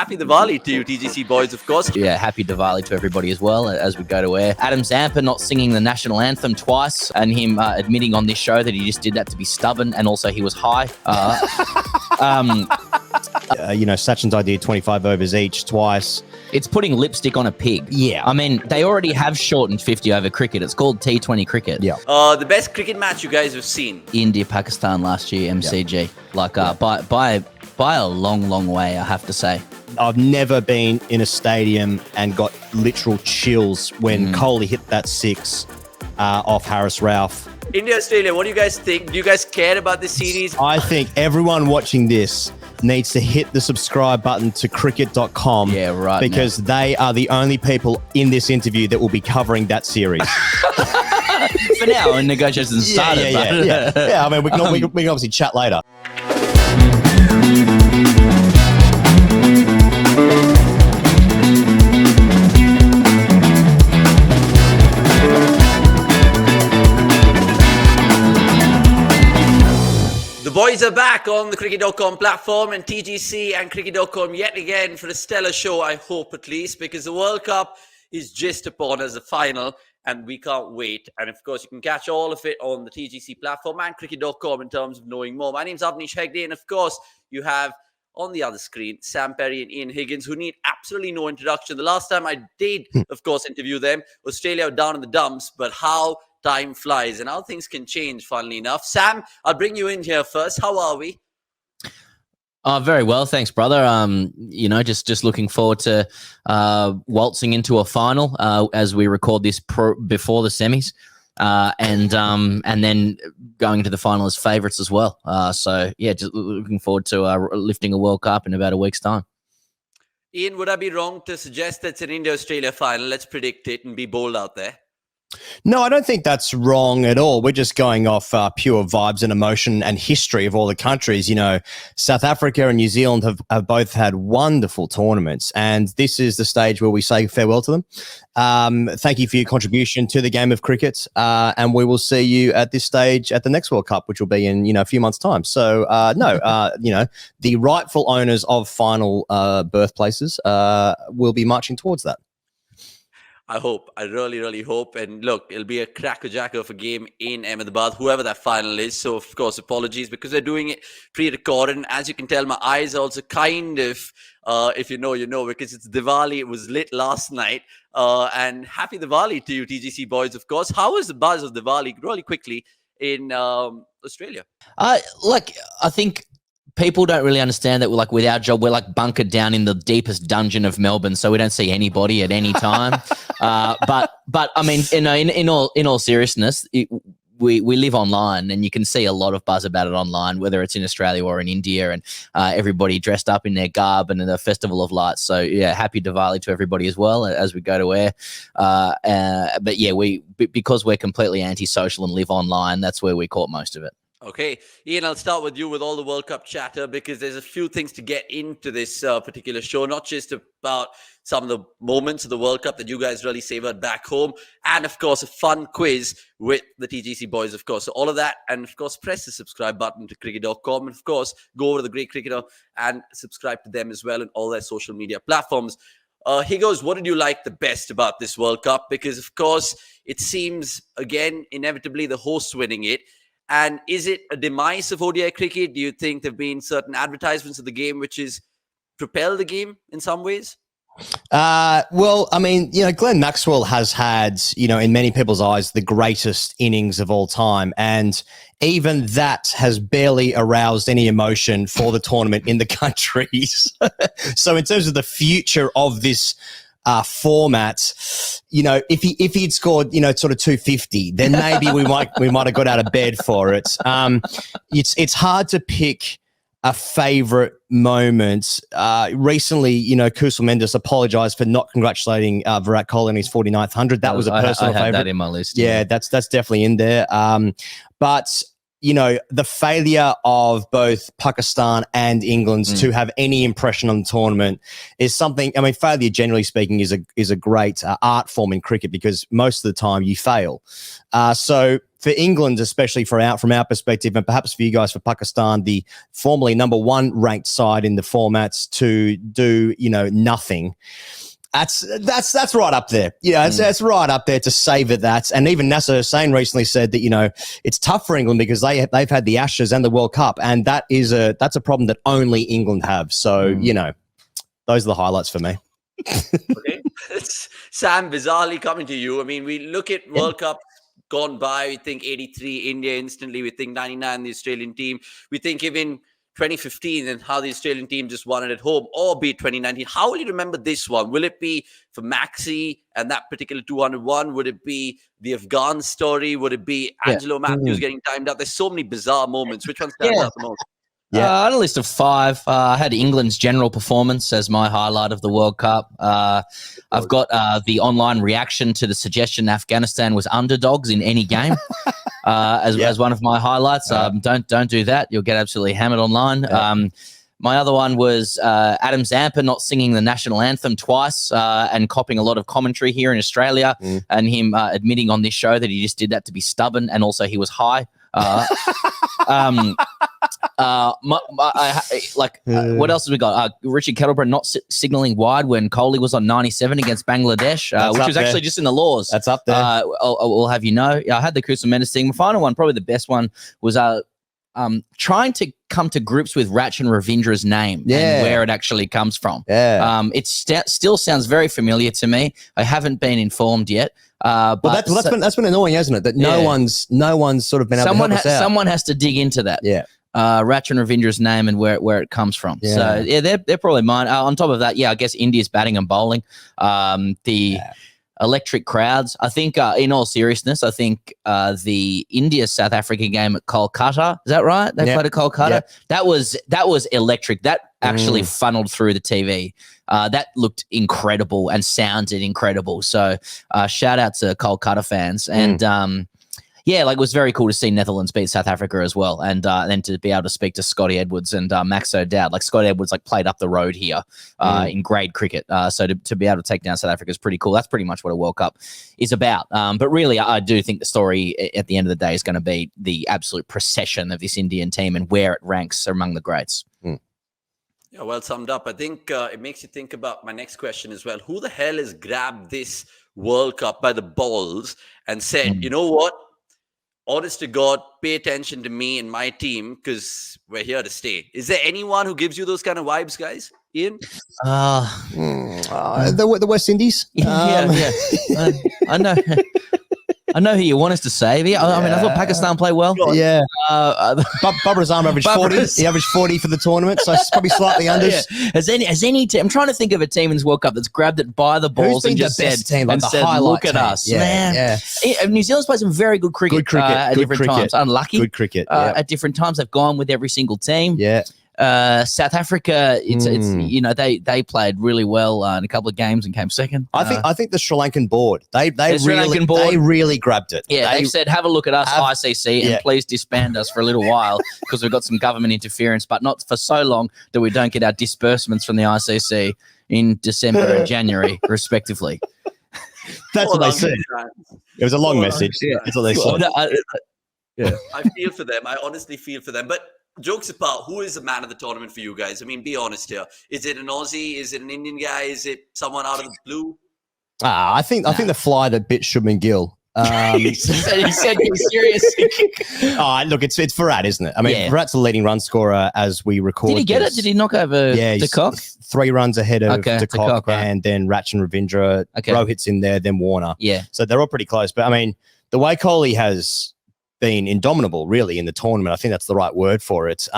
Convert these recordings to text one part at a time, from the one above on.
happy Diwali to you, TGC boys, of course. Yeah, happy Diwali to everybody as well as we go to air. Adam Zampa not singing the national anthem twice, and him admitting on this show that he just did that to be stubborn, and also he was high. Sachin's idea, 25 overs each, twice. It's putting lipstick on a pig. Yeah. I mean, they already have shortened 50 over cricket. It's called T20 cricket. Yeah. The best cricket match you guys have seen? India, Pakistan last year, MCG. Yeah. By a long, long way, I have to say. I've never been in a stadium and got literal chills when Kohli hit that six off Harris Ralph. India, Australia, what do you guys think? Do you guys care about this series? I think everyone watching this needs to hit the subscribe button to cricket.com. Yeah, right. Because they are the only people in this interview that will be covering that series. For now, and negotiations started. Yeah. I mean, we can obviously chat later. The boys are back on the cricket.com platform and TGC and cricket.com yet again for a stellar show, I hope at least, because the World Cup is just upon us, the final, and we can't wait. And of course, you can catch all of it on the TGC platform and cricket.com in terms of knowing more. My name's Avnish Hegde, and of course, you have on the other screen Sam Perry and Ian Higgins, who need absolutely no introduction. The last time I did, of course, interview them, Australia were down in the dumps, but how time flies and how things can change, funnily enough. Sam, I'll bring you in here first. How are we? Very well, thanks, brother. Just looking forward to waltzing into a final as we record this before the semis, and then going to the final as favourites as well. Just looking forward to lifting a World Cup in about a week's time. Ian, would I be wrong to suggest that's an India-Australia final? Let's predict it and be bold out there. No, I don't think that's wrong at all. We're just going off pure vibes and emotion and history of all the countries. You know, South Africa and New Zealand have both had wonderful tournaments, and this is the stage where we say farewell to them. Thank you for your contribution to the game of cricket, and we will see you at this stage at the next World Cup, which will be in a few months' time. So, the rightful owners of final birthplaces will be marching towards that. I hope. I really, really hope. And look, it'll be a crackerjack of a game in Ahmedabad, whoever that final is. So, of course, apologies because they're doing it pre-recorded. And as you can tell, my eyes are also kind of, if you know, because it's Diwali. It was lit last night. And happy Diwali to you, TGC boys, of course. How is the buzz of Diwali really quickly in Australia? I think people don't really understand that with our job, we're bunkered down in the deepest dungeon of Melbourne, so we don't see anybody at any time. But I mean, in all seriousness, we live online, and you can see a lot of buzz about it online, whether it's in Australia or in India, and everybody dressed up in their garb and in the Festival of Lights. So yeah, happy Diwali to everybody as well as we go to air. But yeah, because we're completely antisocial and live online, that's where we caught most of it. Okay, Ian, I'll start with you with all the World Cup chatter because there's a few things to get into this particular show, not just about some of the moments of the World Cup that you guys really savored back home, and of course, a fun quiz with the TGC boys, of course. So all of that, and of course, press the subscribe button to cricket.com, and of course, go over to the Great Cricketer and subscribe to them as well on all their social media platforms. Higgles, what did you like the best about this World Cup? Because, of course, it seems, again, inevitably the hosts winning it. And is it a demise of ODI cricket? Do you think there have been certain advertisements of the game which has propelled the game in some ways? Well, I mean, Glenn Maxwell has had, in many people's eyes, the greatest innings of all time. And even that has barely aroused any emotion for the tournament in the countries. So in terms of the future of this format, if he'd scored, sort of 250, then maybe we might have got out of bed for it. It's hard to pick a favorite moment. Recently, Kusal Mendes apologized for not congratulating Virat Kohli on his 49th 100. That was a personal favorite. I had that in my list. Yeah, that's definitely in there. But the failure of both Pakistan and England to have any impression on the tournament is something. I mean, failure, generally speaking, is a great art form in cricket because most of the time you fail. So for England, especially from our perspective, and perhaps for you guys, for Pakistan, the formerly number 1 ranked side in the formats, to do nothing. That's right up there. It's right up there to savor that. And even Nasser Hussain recently said that, it's tough for England because they've had the Ashes and the World Cup, and that's a problem that only England have. So, those are the highlights for me. Okay. Sam, bizarrely coming to you. I mean, we look at World Cup gone by, we think 83, India instantly, we think 99, the Australian team. We think even 2015 and how the Australian team just won it at home, or be it 2019. How will you remember this one? Will it be for Maxi and that particular 201? Would it be the Afghan story? Would it be Angelo Matthews getting timed out? There's so many bizarre moments. Which one stands out the most? I had a list of 5. I had England's general performance as my highlight of the World Cup. I've got the online reaction to the suggestion Afghanistan was underdogs in any game as one of my highlights. Don't do that. You'll get absolutely hammered online. My other one was Adam Zampa not singing the national anthem twice and copying a lot of commentary here in Australia, and him admitting on this show that he just did that to be stubborn, and also he was high. What else have we got? Richard Kettleborough not signalling wide when Kohli was on 97 against Bangladesh, which was actually just in the laws. That's up there. I'll have you know. I had the Kusum Mendes thing. My final one, probably the best one, was trying to come to grips with Rachin Ravindra's name and where it actually comes from. It still sounds very familiar to me. I haven't been informed yet. But that's been annoying, hasn't it? That no one's sort of been able to help us out. Someone has to dig into that. Rachin Ravindra's name and where it comes from. Yeah. So they're probably mine. On top of that, I guess India's batting and bowling. Electric crowds. I think, in all seriousness, the India-South Africa game at Kolkata, is that right? They played at Kolkata. That was electric. That actually funneled through the TV. That looked incredible and sounded incredible. So shout out to Kolkata fans. And it was very cool to see Netherlands beat South Africa as well, and then to be able to speak to Scotty Edwards and Max O'Dowd. Like, Scotty Edwards played up the road here in grade cricket, so to be able to take down South Africa is pretty cool. That's pretty much what a World Cup is about. But really, I do think the story at the end of the day is going to be the absolute procession of this Indian team and where it ranks among the greats. Yeah, well summed up. I think it makes you think about my next question as well. Who the hell has grabbed this World Cup by the balls and said, you know what? Honest to God, pay attention to me and my team because we're here to stay. Is there anyone who gives you those kind of vibes, guys? Ian? The West Indies? I know. I know who you want us to say. I thought Pakistan played well. Yeah. Bob Razam averaged 40. He averaged 40 for the tournament, so it's probably slightly under. Has any team? I'm trying to think of a team in this World Cup that's grabbed it by the balls and just said, "Look at us, man." New Zealand's played some very good cricket, at different times. Unlucky. Good cricket. At different times, they've gone with every single team. Yeah. South Africa, they played really well in a couple of games and came second. I think the Sri Lankan board they really grabbed it. Yeah, they've said, have a look at us, ICC, and please disband us for a little while because we've got some government interference, but not for so long that we don't get our disbursements from the ICC in December and January, respectively. That's what they said. It was a long message. That's what they said. I feel for them. I honestly feel for them. But jokes apart, who is the man of the tournament for you guys? I mean, be honest here. Is it an Aussie? Is it an Indian guy? Is it someone out of the blue? I think the fly that bit Shubman Gill. He said he's serious. Look, it's Virat, isn't it? I mean, Virat's the leading run scorer as we record. Did he get it? Did he knock over De Kock? 3 runs ahead of De Kock, right. And then Rachin Ravindra. Rohit's in there, then Warner. Yeah. So they're all pretty close. But I mean, the way Kohli has been indomitable, really, in the tournament, I think that's the right word for it.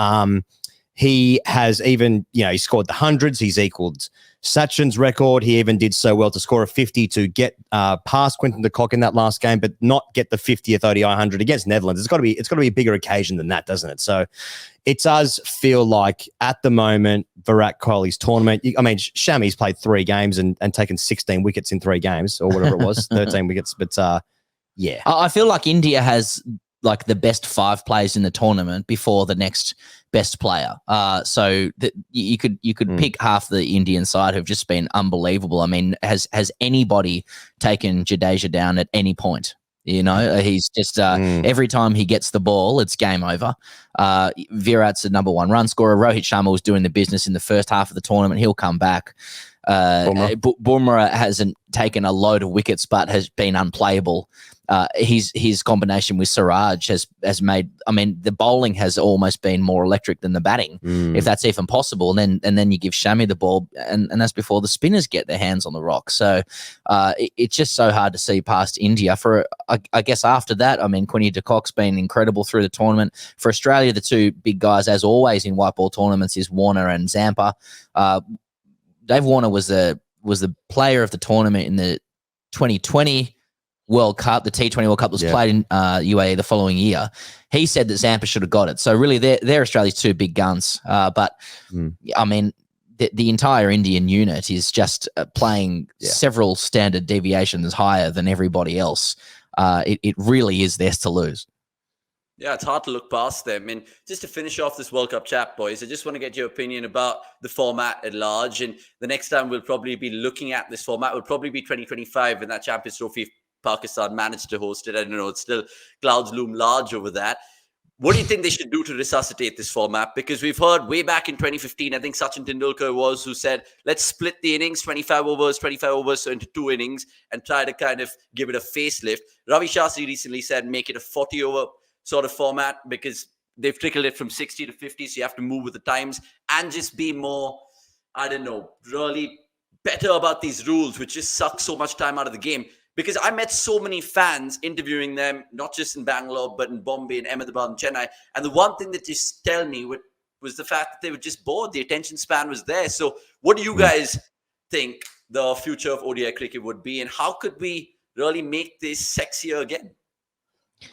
He has even, he scored the hundreds. He's equaled Sachin's record. He even did so well to score a 50 to get past Quinton de Kock in that last game, but not get the 50th ODI 100 against Netherlands. It's got to be a bigger occasion than that, doesn't it? So it does feel like at the moment Virat Kohli's tournament. I mean, Shami's played 3 games and taken 16 wickets in 3 games or whatever it was, 13 wickets. But yeah, I feel like India has like the best 5 players in the tournament before the next best player. So that you could pick half the Indian side who've just been unbelievable. I mean, has anybody taken Jadeja down at any point? You know, he's just every time he gets the ball, it's game over. Virat's the number 1 run scorer. Rohit Sharma was doing the business in the first half of the tournament. He'll come back. Bumrah hasn't taken a load of wickets, but has been unplayable. His combination with Siraj has made. I mean, the bowling has almost been more electric than the batting, if that's even possible. And then you give Shami the ball, and that's before the spinners get their hands on the rock. So it's just so hard to see past India. I guess after that, I mean, Quinny de Kock's been incredible through the tournament. For Australia, the 2 big guys, as always in white ball tournaments, is Warner and Zampa. Dave Warner was the player of the tournament in the 2020 World Cup, the T20 World Cup was played in UAE the following year. He said that Zampa should have got it. So really, they're Australia's 2 big guns. But I mean, the entire Indian unit is just playing several standard deviations higher than everybody else. It really is theirs to lose. Yeah, it's hard to look past them. And just to finish off this World Cup chat, boys, I just want to get your opinion about the format at large. And the next time we'll probably be looking at this format will probably be 2025 when that Champions Trophy Pakistan managed to host it. I don't know, it's still clouds loom large over that. What do you think they should do to resuscitate this format? Because we've heard way back in 2015, I think Sachin Tendulkar was who said, let's split the innings, 25 overs, so into 2 innings and try to kind of give it a facelift. Ravi Shastri recently said, make it a 40-over sort of format because they've trickled it from 60 to 50. So you have to move with the times and just be more, I don't know, really better about these rules, which just suck so much time out of the game. Because I met so many fans interviewing them, not just in Bangalore, but in Bombay and Ahmedabad and Chennai. And the one thing that just tell me was the fact that they were just bored. The attention span was there. So what do you guys think the future of ODI cricket would be? And how could we really make this sexier again?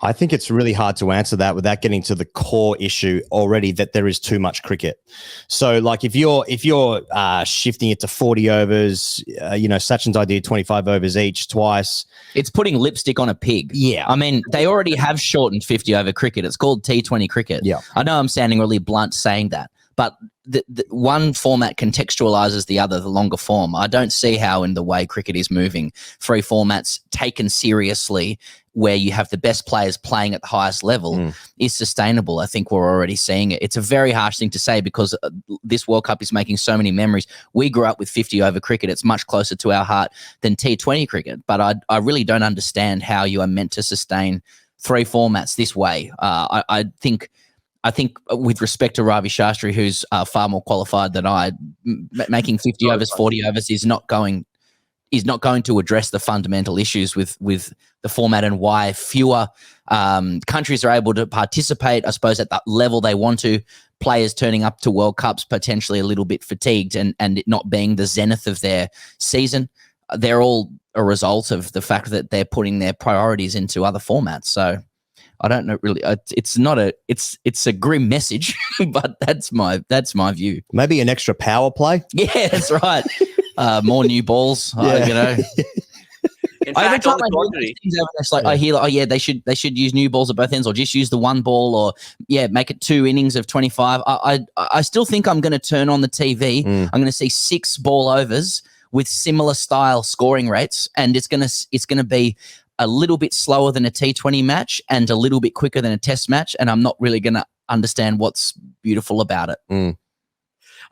I think it's really hard to answer that without getting to the core issue already that there is too much cricket. So like if you're shifting it to 40 overs, Sachin's idea 25 overs each twice. It's putting lipstick on a pig. Yeah. I mean, they already have shortened 50 over cricket. It's called T20 cricket. Yeah. I know I'm sounding really blunt saying that, but the one format contextualizes the other, the longer form. I don't see how in the way cricket is moving, 3 formats taken seriously where you have the best players playing at the highest level is sustainable. I think we're already seeing it. It's a very harsh thing to say because this World Cup is making so many memories. We grew up with 50 over cricket. It's much closer to our heart than T20 cricket. But I really don't understand how you are meant to sustain 3 formats this way. I think with respect to Ravi Shastri, who's far more qualified than I, making 50 overs, 40 overs is not going to address the fundamental issues with the format and why fewer countries are able to participate, I suppose, at that level they want to. Players turning up to World Cups potentially a little bit fatigued and it not being the zenith of their season. They're all a result of the fact that they're putting their priorities into other formats. So I don't know really. It's a grim message, but that's my view. Maybe an extra power play. Yeah, that's right. More new balls, In fact, on the contrary, it's like I hear, they should use new balls at both ends, or just use the one ball, or make it 2 innings of 25. I still think I'm going to turn on the TV. I'm going to see 6 ball overs with similar style scoring rates, and it's going to be a little bit slower than a T20 match and a little bit quicker than a Test match, and I'm not really going to understand what's beautiful about it.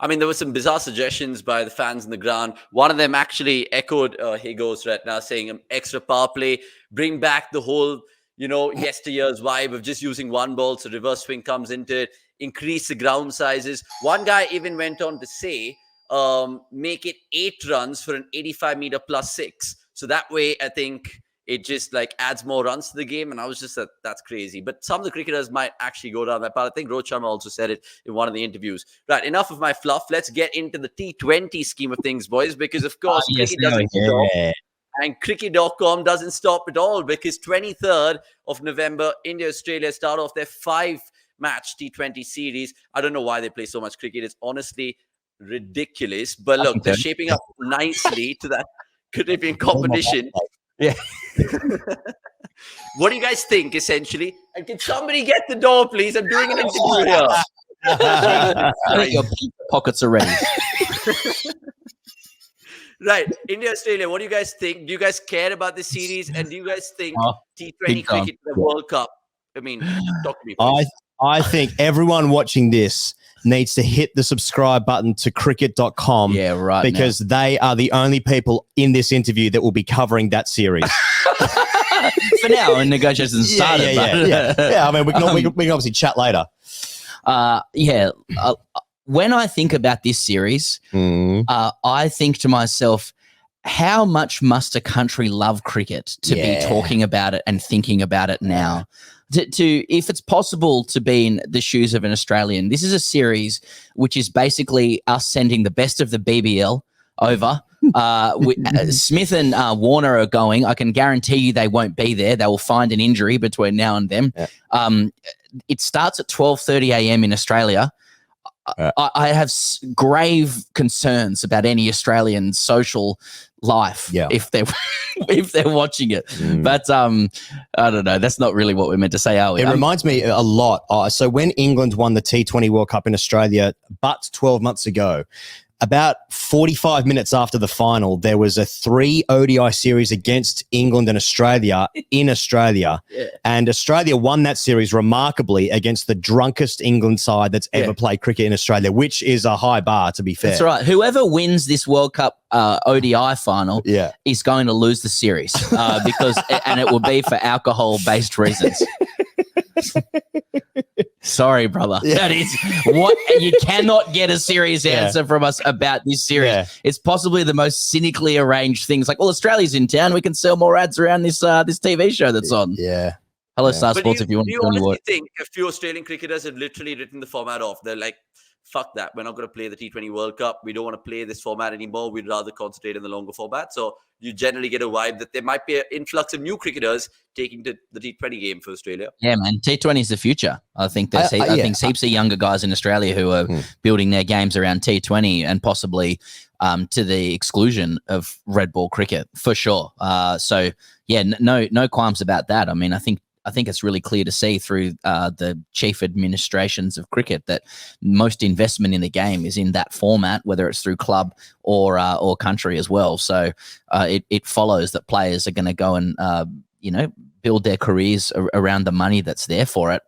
I mean, there were some bizarre suggestions by the fans in the ground. One of them actually echoed Higo's right now, saying extra power play, bring back the whole, yesteryear's vibe of just using one ball, so reverse swing comes into it, increase the ground sizes. One guy even went on to say, make it 8 runs for an 85-meter plus 6. So that way, I think it just adds more runs to the game. And I was just that's crazy. But some of the cricketers might actually go down that path. I think Rohit Sharma also said it in one of the interviews. Right, enough of my fluff. Let's get into the T20 scheme of things, boys, because of course cricket doesn't stop. And cricket.com doesn't stop at all because 23rd of November, India, Australia start off their 5-match T20 series. I don't know why they play so much cricket. It's honestly ridiculous. But look, they're shaping up nicely to that Caribbean competition. Yeah. What do you guys think, essentially? And can somebody get the door, please? I'm doing an interview here. I think your pockets are ready. Right. India, Australia, what do you guys think? Do you guys care about this series? And do you guys think T20 big time. cricket in the World Cup? I mean, talk to me, please. I think everyone watching this needs to hit the subscribe button to cricket.com. Yeah, right. Because they are the only people in this interview that will be covering that series. For now, when negotiations started. Yeah. I mean, we can obviously chat later. When I think about this series, I think to myself, how much must a country love cricket to be talking about it and thinking about it now? If it's possible to be in the shoes of an Australian, this is a series which is basically us sending the best of the BBL over. Smith and Warner are going. I can guarantee you they won't be there. They will find an injury between now and then. Yeah. It starts at 12:30 a.m. in Australia. I have grave concerns about any Australian social life if they're watching it. But I don't know. That's not really what we're meant to say, are we? It reminds me a lot. So when England won the T20 World Cup in Australia, but 12 months ago, about 45 minutes after the final, there was a 3 ODI series against England and Australia in Australia. Yeah. And Australia won that series remarkably against the drunkest England side that's ever played cricket in Australia, which is a high bar, to be fair. That's right. Whoever wins this World Cup ODI final is going to lose the series and it will be for alcohol-based reasons. Sorry, brother. Yeah. That is what you cannot get a serious answer from us about this series. Yeah. It's possibly the most cynically arranged things. Like, well, Australia's in town. We can sell more ads around this TV show that's on. Yeah. Hello, Star Sports. If you want to tell me what. Do you honestly think a few Australian cricketers have literally written the format off? They're like, fuck that. We're not going to play the T20 World Cup. We don't want to play this format anymore. We'd rather concentrate on the longer format. So you generally get a vibe that there might be an influx of new cricketers taking to the T20 game for Australia. Yeah, man. T20 is the future. I think there's heaps of younger guys in Australia who are building their games around T20 and possibly to the exclusion of red ball cricket for sure. No qualms about that. I mean, I think it's really clear to see through the chief administrations of cricket that most investment in the game is in that format, whether it's through club or country as well. So it follows that players are going to go and build their careers around the money that's there for it.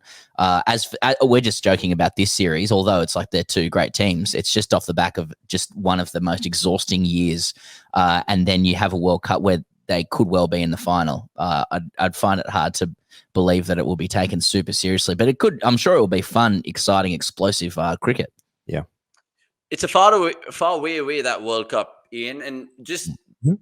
We're just joking about this series, although it's like they're two great teams. It's just off the back of just one of the most exhausting years, and then you have a World Cup where they could well be in the final. I'd find it hard to believe that it will be taken super seriously, but it could. I'm sure it will be fun, exciting, explosive cricket. Yeah, it's a far way away that World Cup, Ian, and just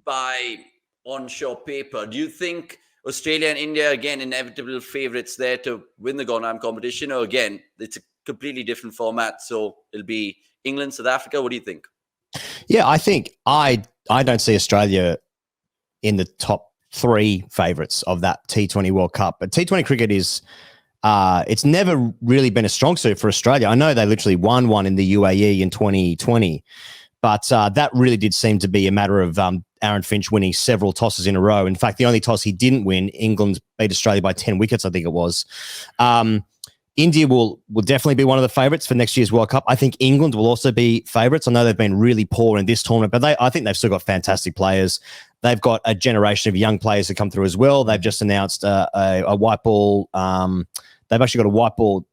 by onshore paper, do you think Australia and India again inevitable favourites there to win the Gonam competition, or again it's a completely different format, so it'll be England, South Africa? What do you think? Yeah, I think I don't see Australia in the top 3 favourites of that T20 World Cup. But T20 cricket is, it's never really been a strong suit for Australia. I know they literally won one in the UAE in 2020, but that really did seem to be a matter of Aaron Finch winning several tosses in a row. In fact, the only toss he didn't win, England beat Australia by 10 wickets, I think it was. India will definitely be one of the favourites for next year's World Cup. I think England will also be favourites. I know they've been really poor in this tournament, but I think they've still got fantastic players. They've got a generation of young players that come through as well. They've just announced a white ball. They've actually got a white ball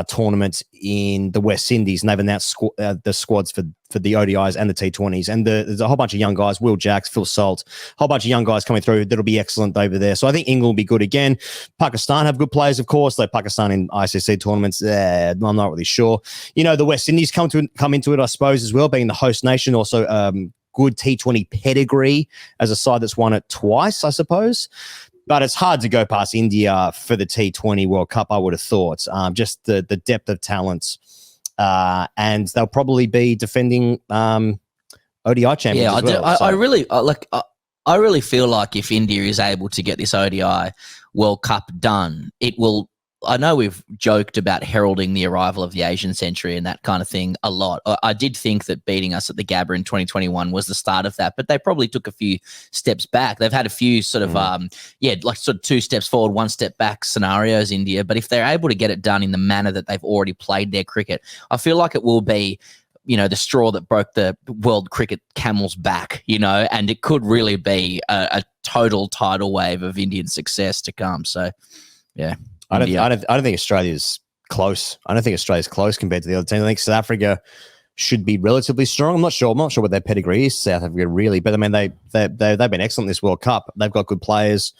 tournament in the West Indies, and they've announced the squads for the ODIs and the T20s. And there's a whole bunch of young guys, Will Jacks, Phil Salt, a whole bunch of young guys coming through that'll be excellent over there. So I think England will be good again. Pakistan have good players, of course. Though Pakistan in ICC tournaments, I'm not really sure. The West Indies come into it, I suppose, as well, being the host nation. Also, good T20 pedigree as a side that's won it twice, I suppose. But it's hard to go past India for the T20 World Cup, I would have thought. Just the depth of talent. And they'll probably be defending ODI champions as well. I really feel like if India is able to get this ODI World Cup done, it will I know we've joked about heralding the arrival of the Asian century and that kind of thing a lot. I did think that beating us at the Gabba in 2021 was the start of that, but they probably took a few steps back. They've had a few sort of, like sort of 2 steps forward, 1 step back scenarios, India. But if they're able to get it done in the manner that they've already played their cricket, I feel like it will be, the straw that broke the world cricket camel's back, and it could really be a total tidal wave of Indian success to come. So, yeah. I don't think Australia's close. I don't think Australia's close compared to the other teams. I think South Africa should be relatively strong. I'm not sure what their pedigree is, South Africa, really. But I mean, they've been excellent in this World Cup. They've got good players.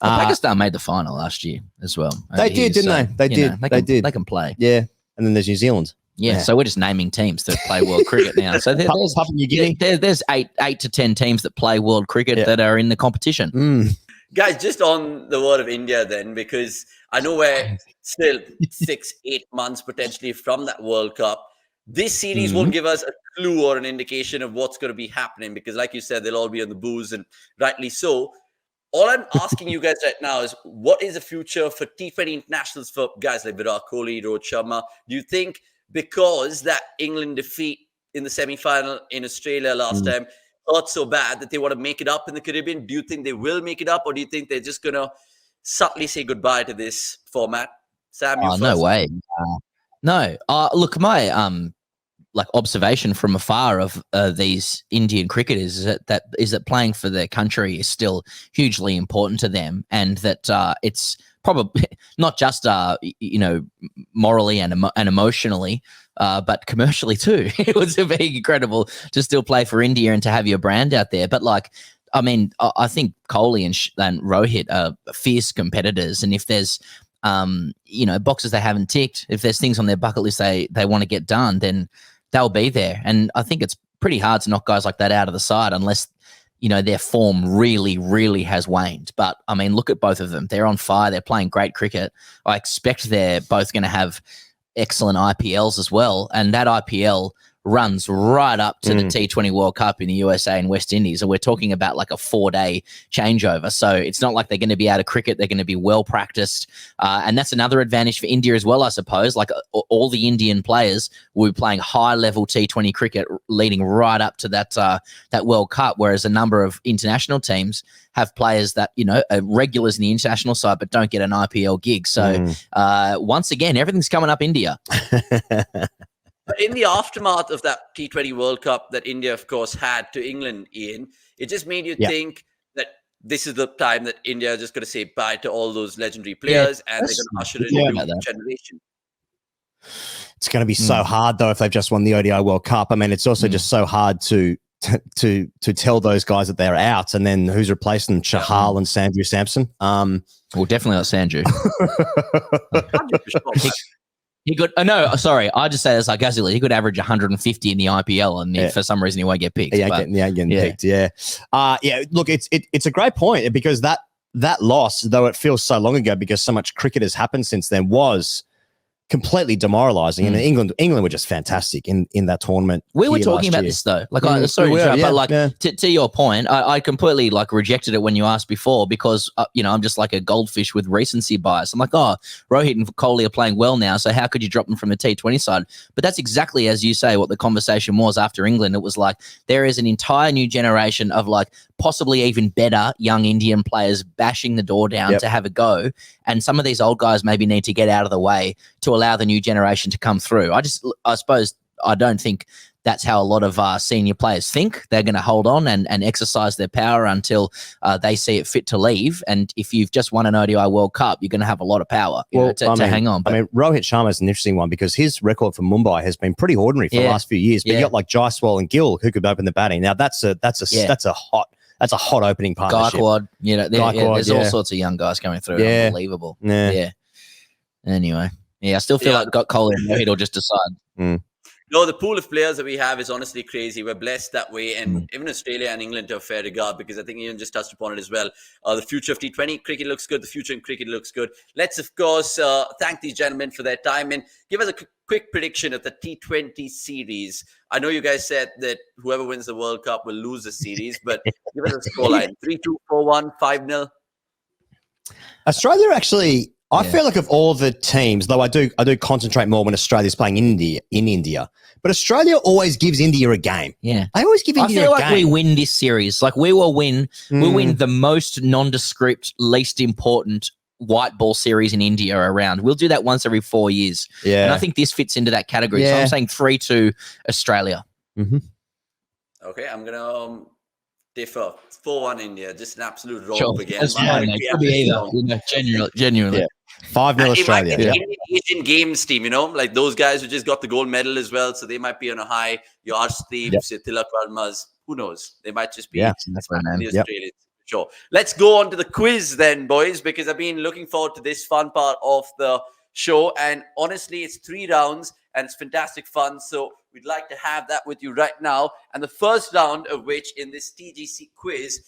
Pakistan made the final last year as well. They did, didn't they? They did. They can play. Yeah. And then there's New Zealand. Yeah, so we're just naming teams that play world cricket now. So there's 8 to 10 teams that play world cricket that are in the competition. Guys, just on the word of India then, because I know we're still 6-8 months potentially from that World Cup. This series won't give us a clue or an indication of what's going to be happening because, like you said, they'll all be on the booze, and rightly so. All I'm asking you guys right now is, what is the future for T20 internationals for guys like Virat Kohli, Rohit Sharma? Do you think because that England defeat in the semi-final in Australia last time hurt so bad that they want to make it up in the Caribbean? Do you think they will make it up, or do you think they're just going to subtly say goodbye to this format? Sam, you first. No way. No. Look, my observation from afar of these Indian cricketers is that playing for their country is still hugely important to them, and that it's probably not just morally and emotionally, but commercially too. It was very incredible to still play for India and to have your brand out there. But I think Kohli and Rohit are fierce competitors, and if there's boxes they haven't ticked, if there's things on their bucket list they want to get done, then they'll be there. And I think it's pretty hard to knock guys like that out of the side unless their form really, really has waned. But I mean, look at both of them. They're on fire. They're playing great cricket. I expect they're both going to have excellent IPLs as well. And that IPL runs right up to the T20 World Cup in the USA and West Indies. And we're talking about like a 4-day changeover. So it's not like they're going to be out of cricket. They're going to be well practiced. And that's another advantage for India as well, I suppose. Like all the Indian players will be playing high level T20 cricket leading right up to that World Cup. Whereas a number of international teams have players that, are regulars in the international side, but don't get an IPL gig. So once again, everything's coming up India. But in the aftermath of that T20 World Cup that India, of course, had to England, Ian, it just made you think that this is the time that India is just going to say bye to all those legendary players and they're going to usher in a new generation. It's going to be so hard, though, if they've just won the ODI World Cup. I mean, it's also just so hard to tell those guys that they're out, and then who's replacing them? Chahal and Sanju Samson. Well, definitely not Sanju. He could. No, sorry. I just say this sarcastically. He could average 150 in the IPL, and for some reason he won't get picked. Getting picked. Yeah. Look, it's a great point because that loss, though it feels so long ago, because so much cricket has happened since then, was completely demoralizing. And England were just fantastic in that tournament. We were talking about this though. Like, to your point, I completely rejected it when you asked before because I'm just like a goldfish with recency bias. I'm like, oh, Rohit and Kohli are playing well now, so how could you drop them from the T20 side? But that's exactly as you say what the conversation was after England. It was like there is an entire new generation of possibly even better young Indian players bashing the door down to have a go, and some of these old guys maybe need to get out of the way to allow the new generation to come through. I suppose I don't think that's how a lot of senior players think. They're going to hold on and exercise their power until they see it fit to leave. And if you've just won an ODI World Cup, you're going to have a lot of power to hang on. But, Rohit Sharma is an interesting one because his record for Mumbai has been pretty ordinary for the last few years. But you got Jaiswal and Gill who could open the batting. Now that's a hot opening partnership. Gaikwad, there's all sorts of young guys coming through. Unbelievable. Yeah. Anyway, I still feel like Kohli and Rohit will just decide. No, the pool of players that we have is honestly crazy. We're blessed that way. And even Australia and England to a fair regard, because I think Ian just touched upon it as well. The future of T20 cricket looks good. The future in cricket looks good. Let's, of course, thank these gentlemen for their time and give us a quick prediction of the T20 series. I know you guys said that whoever wins the World Cup will lose the series, but give us a scoreline. 3-2, 4-1, 5-0. Australia actually I feel like of all the teams, though I do concentrate more when Australia's playing in India. But Australia always gives India a game. Yeah. They always give India a game. I feel like we win this series. Like we'll win the most nondescript, least important white ball series in India around. We'll do that once every 4 years. Yeah. And I think this fits into that category. So I'm saying 3-2 Australia. Mm-hmm. Okay, I'm gonna differ. 4-1 India, just an absolute roll again. That's fine. It could be either. Genuinely. Yeah. 5-0 Australia. It might be the Asian Games team, like those guys who just got the gold medal as well, so they might be on a high. Your Arshdeeps, your Tilak Varmas, who knows? They might just be the Australians. Sure. Let's go on to the quiz then, boys, because I've been looking forward to this fun part of the show. And honestly, it's 3 rounds and it's fantastic fun. So we'd like to have that with you right now. And the first round of which in this TGC quiz,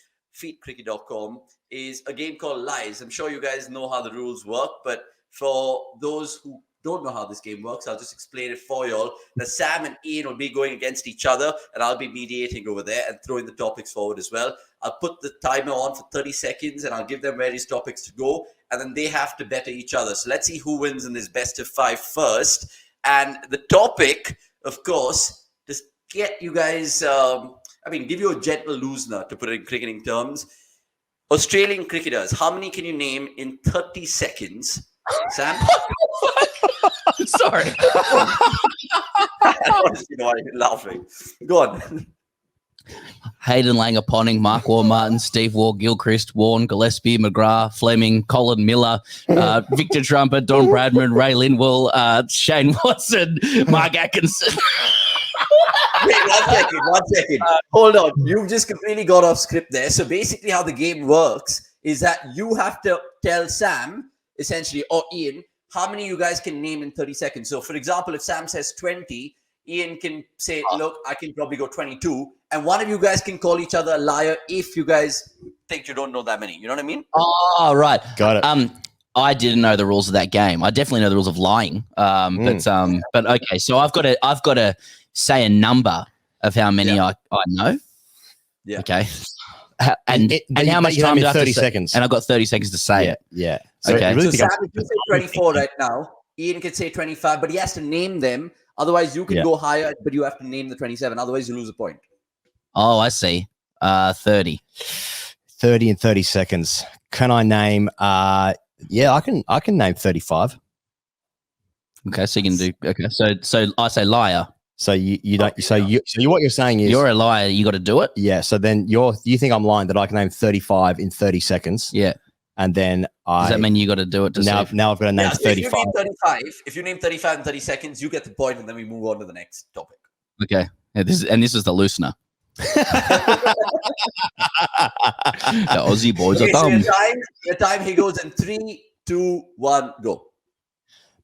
cricket.com, is a game called Lies. I'm sure you guys know how the rules work, but for those who don't know how this game works, I'll just explain it for y'all. That Sam and Ian will be going against each other, and I'll be mediating over there and throwing the topics forward as well. I'll put the timer on for 30 seconds, and I'll give them various topics to go, and then they have to better each other. So let's see who wins in this best of 5 first. And the topic, of course, just get you guys, give you a gentle loosener, to put it in cricketing terms. Australian cricketers, how many can you name in 30 seconds? Sam? Sorry. I honestly know why you're laughing. Go on. Hayden Langer, Ponting, Mark Waugh, Martin, Steve Waugh, Gilchrist, Warren, Gillespie, McGrath, Fleming, Colin Miller, Victor Trumper, Don Bradman, Ray Lindwell, Shane Watson, Mark Atkinson. Wait, one second. Hold on. You've just completely got off script there. So basically how the game works is that you have to tell Sam, essentially, or Ian, how many you guys can name in 30 seconds. So, for example, if Sam says 20, Ian can say, look, I can probably go 22. And one of you guys can call each other a liar if you guys think you don't know that many. You know what I mean? Oh, right. Got it. I didn't know the rules of that game. I definitely know the rules of lying. But okay, so I've got to say a number of how many I know. Yeah. Okay. And how much time do I have 30 seconds. And I've got 30 seconds to say it. Yeah. So okay. So Sam, if you say 24 right now, Ian can say 25, but he has to name them. Otherwise, you can go higher, but you have to name the 27. Otherwise, you lose a point. Oh, I see. 30. 30 and 30 seconds. Can I name? I can name 35. Okay, so you can do. Okay, so I say liar. So you don't. So what you're saying is you're a liar. You got to do it. Yeah. So then you think I'm lying that I can name 35 in 30 seconds. Yeah. And then does that mean you got to do it? Now I've got to name 35. If you name 35 in 30 seconds, you get the point, and then we move on to the next topic. Okay. Yeah, this is the loosener. The Aussie boys are dumb. Your time he goes in 3, 2, 1, go.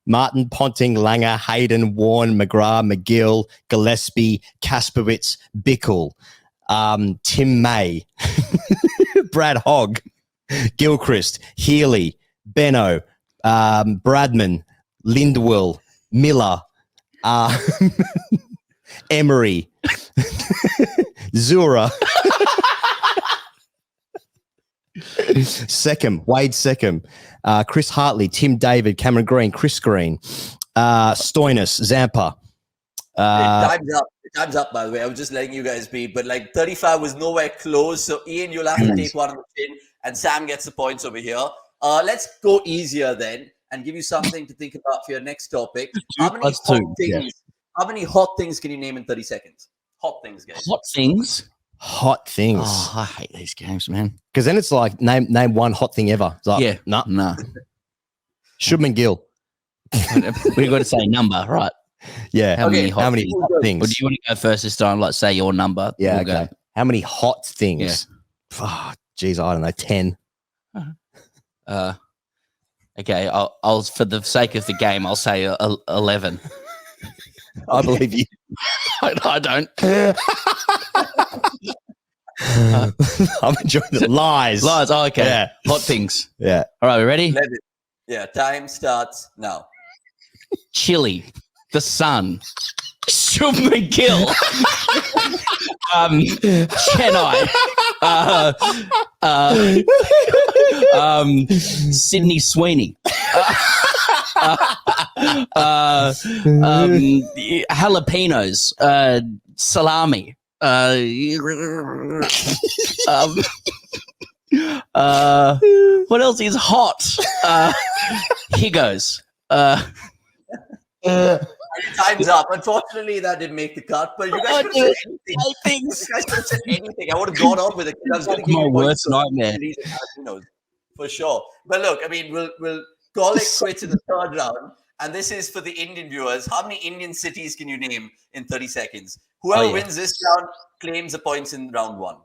Martin, Ponting, Langer, Hayden, Warren, McGrath, McGill, Gillespie, Kasperwitz, Bickle, Tim May, Brad Hogg, Gilchrist, Healy, Benno, Bradman, Lindwell, Miller, Emery, Zura, Seckham, Wade Seckham, Chris Hartley, Tim David, Cameron Green, Chris Green, Stoinis, Zampa. Time's up, by the way. I was just letting you guys be, but 35 was nowhere close. So Ian, you'll have to take one on the chin, and Sam gets the points over here. Let's go easier then and give you something to think about for your next topic. How many hot things can you name in 30 seconds? Hot things, guys. Hot things. Oh, I hate these games, man. Because then it's like name one hot thing ever. It's like, no. Shubman Gill. We've got to say number, right? Yeah. How many hot things? Well, do you want to go first this time? Like, say your number. Yeah. We'll okay. Go. How many hot things? Yeah. Oh, geez, I don't know. 10. Okay. I'll for the sake of the game, I'll say 11. I believe you. I don't. I'm enjoying the lies. Lies. Oh, okay. Yeah. Hot things. Yeah. All right. We ready? Yeah. Time starts now. Chile, the sun, Shubman Gill, Chennai, Sydney Sweeney, Jalapenos, salami, what else is hot? Higgos. Time's up. Unfortunately, that didn't make the cut. But you guys could have said anything. Things. You guys could have said anything. I would have gone on with it. I was going to give My you worst points nightmare. for sure. But look, I mean, we'll call it quits in the third round. And this is for the Indian viewers. How many Indian cities can you name in 30 seconds? Whoever wins this round claims the points in round one.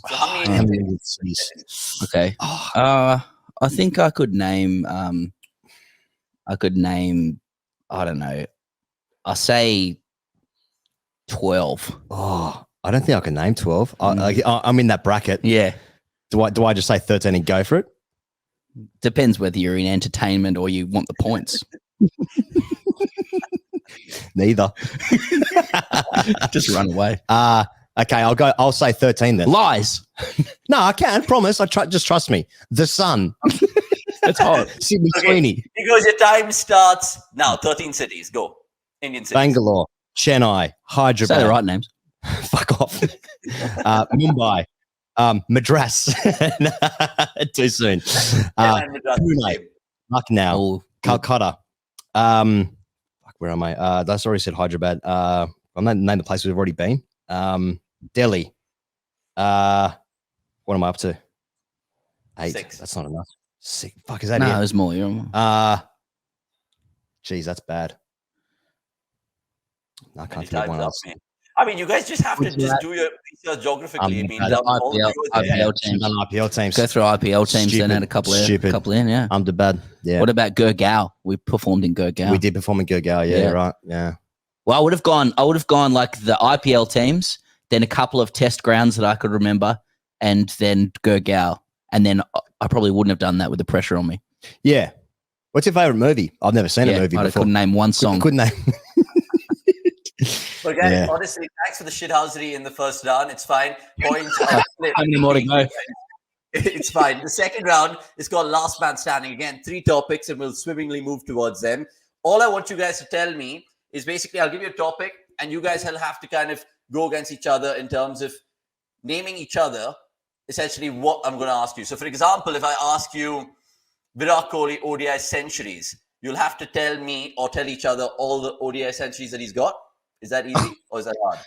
So how many Indian cities? Okay. I think I could name. I don't know. I'll say 12. Oh, I don't think I can name 12. I'm in that bracket. Yeah. Do I just say 13 and go for it? Depends whether you're in entertainment or you want the points. Neither. Just run away. Okay, I'll say 13 then. Lies. No, I can't. Promise. Just trust me. The Sun. It's hot. Sydney Sweeney. Because your time starts now. 13 cities. Go. Indian cities. Bangalore. Chennai. Hyderabad. Say the right names. Fuck off. Mumbai. Madras. Too soon. Pune. Lucknow. Calcutta. Fuck, where am I? That's already said Hyderabad. I'm not name the place we've already been. Delhi. What am I up to? 8. 6. That's not enough. 6. Fuck, is that No, it? there's more. Geez, that's bad. No, I can't think of Time's one up, else. man. I mean, you guys just have to just do your research geographically. I mean, IPL teams. IPL teams. Go through IPL teams, then add a couple in. Yeah. I'm the bad. Yeah. What about Gurgaon? We performed in Gurgaon. We did perform in Gurgaon. Yeah, right. Yeah. Well, I would have gone like the IPL teams, then a couple of test grounds that I could remember, and then Gurgaon. And then I probably wouldn't have done that with the pressure on me. Yeah. What's your favorite movie? I've never seen a movie before. I couldn't name one song. Couldn't name. But again, honestly, thanks for the shithousery in the first round. It's fine. Points are split. How many more to go? It's fine. The second round is called Last Man Standing. Again, 3 topics, and we'll swimmingly move towards them. All I want you guys to tell me is basically I'll give you a topic, and you guys will have to kind of go against each other in terms of naming each other, essentially what I'm going to ask you. So, for example, if I ask you Virat Kohli ODI centuries, you'll have to tell me or tell each other all the ODI centuries that he's got. Is that easy or is that hard?